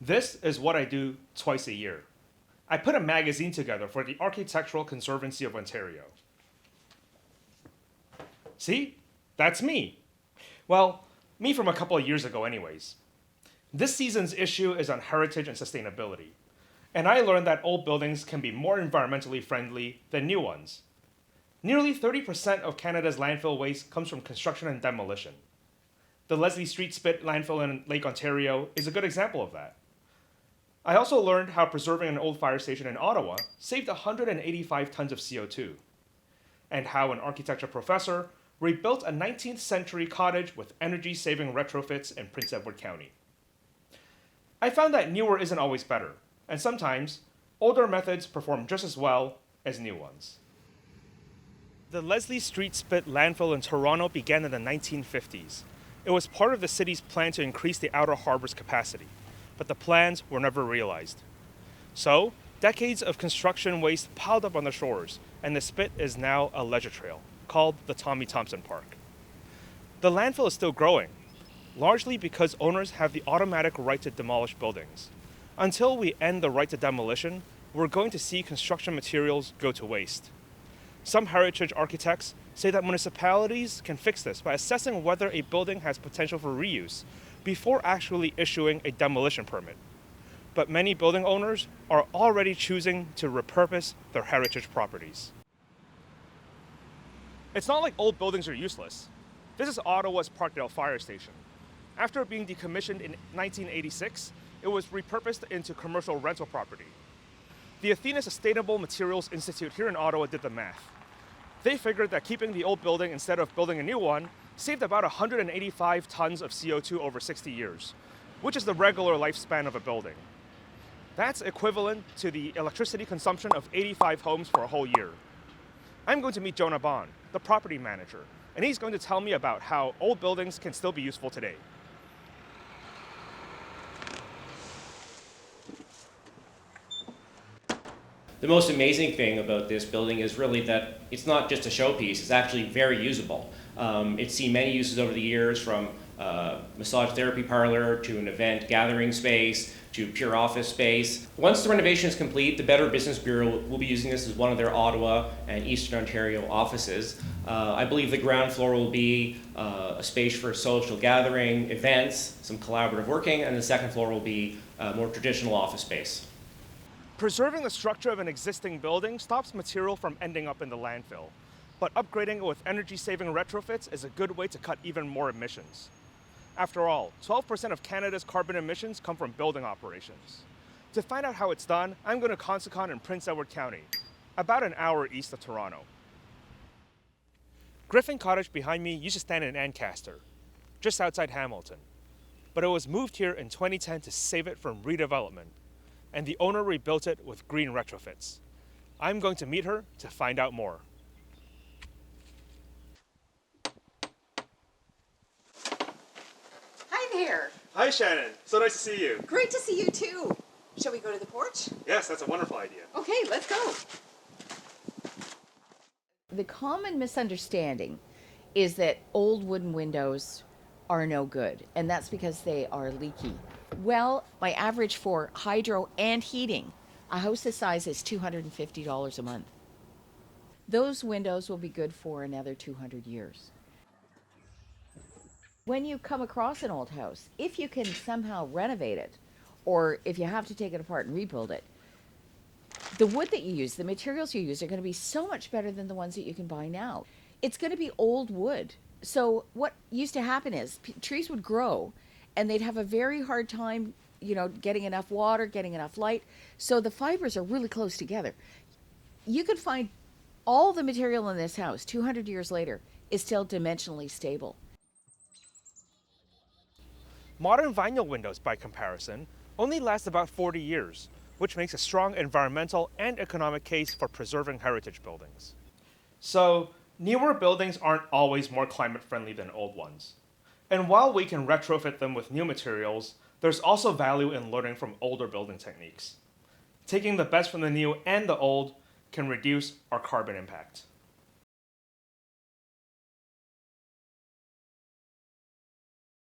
This is what I do twice a year. I put a magazine together for the Architectural Conservancy of Ontario. See? That's me. Well, me from a couple of years ago anyways. This season's issue is on heritage and sustainability, and I learned that old buildings can be more environmentally friendly than new ones. Nearly 30% of Canada's landfill waste comes from construction and demolition. The Leslie Street Spit landfill in Lake Ontario is a good example of that. I also learned how preserving an old fire station in Ottawa saved 185 tons of CO2, and how an architecture professor rebuilt a 19th century cottage with energy-saving retrofits in Prince Edward County. I found that newer isn't always better, and sometimes older methods perform just as well as new ones. The Leslie Street Spit landfill in Toronto began in the 1950s. It was part of the city's plan to increase the outer harbor's capacity, but the plans were never realized. So, decades of construction waste piled up on the shores, and the spit is now a leisure trail, called the Tommy Thompson Park. The landfill is still growing, largely because owners have the automatic right to demolish buildings. Until we end the right to demolition, we're going to see construction materials go to waste. Some heritage architects say that municipalities can fix this by assessing whether a building has potential for reuse before actually issuing a demolition permit. But many building owners are already choosing to repurpose their heritage properties. It's not like old buildings are useless. This is Ottawa's Parkdale fire station. After being decommissioned in 1986, it was repurposed into commercial rental property. The Athena Sustainable Materials Institute here in Ottawa did the math. They figured that keeping the old building instead of building a new one saved about 185 tons of CO2 over 60 years, which is the regular lifespan of a building. That's equivalent to the electricity consumption of 85 homes for a whole year. I'm going to meet Jonah Bond, the property manager, and he's going to tell me about how old buildings can still be useful today. The most amazing thing about this building is really that it's not just a showpiece, it's actually very usable. It's seen many uses over the years, from massage therapy parlor to an event gathering space to pure office space. Once the renovation is complete, the Better Business Bureau will be using this as one of their Ottawa and Eastern Ontario offices. I believe the ground floor will be a space for social gathering, events, some collaborative working, and the second floor will be more traditional office space. Preserving the structure of an existing building stops material from ending up in the landfill, but upgrading it with energy-saving retrofits is a good way to cut even more emissions. After all, 12% of Canada's carbon emissions come from building operations. To find out how it's done, I'm going to Consicon in Prince Edward County, about an hour east of Toronto. Griffin Cottage behind me used to stand in Ancaster, just outside Hamilton, but it was moved here in 2010 to save it from redevelopment, and the owner rebuilt it with green retrofits. I'm going to meet her to find out more. Hi there. Hi Shannon, so nice to see you. Great to see you too. Shall we go to the porch? Yes, that's a wonderful idea. Okay, let's go. The common misunderstanding is that old wooden windows are no good, and that's because they are leaky. Well, my average for hydro and heating, a house this size, is $250 a month. Those windows will be good for another 200 years. When you come across an old house, if you can somehow renovate it, or if you have to take it apart and rebuild it, the wood that you use, the materials you use, are going to be so much better than the ones that you can buy now. It's going to be old wood. So what used to happen is trees would grow and they'd have a very hard time, getting enough water, getting enough light. So the fibers are really close together. You could find all the material in this house 200 years later is still dimensionally stable. Modern vinyl windows, by comparison, only last about 40 years, which makes a strong environmental and economic case for preserving heritage buildings. So, newer buildings aren't always more climate-friendly than old ones. And while we can retrofit them with new materials, there's also value in learning from older building techniques. Taking the best from the new and the old can reduce our carbon impact.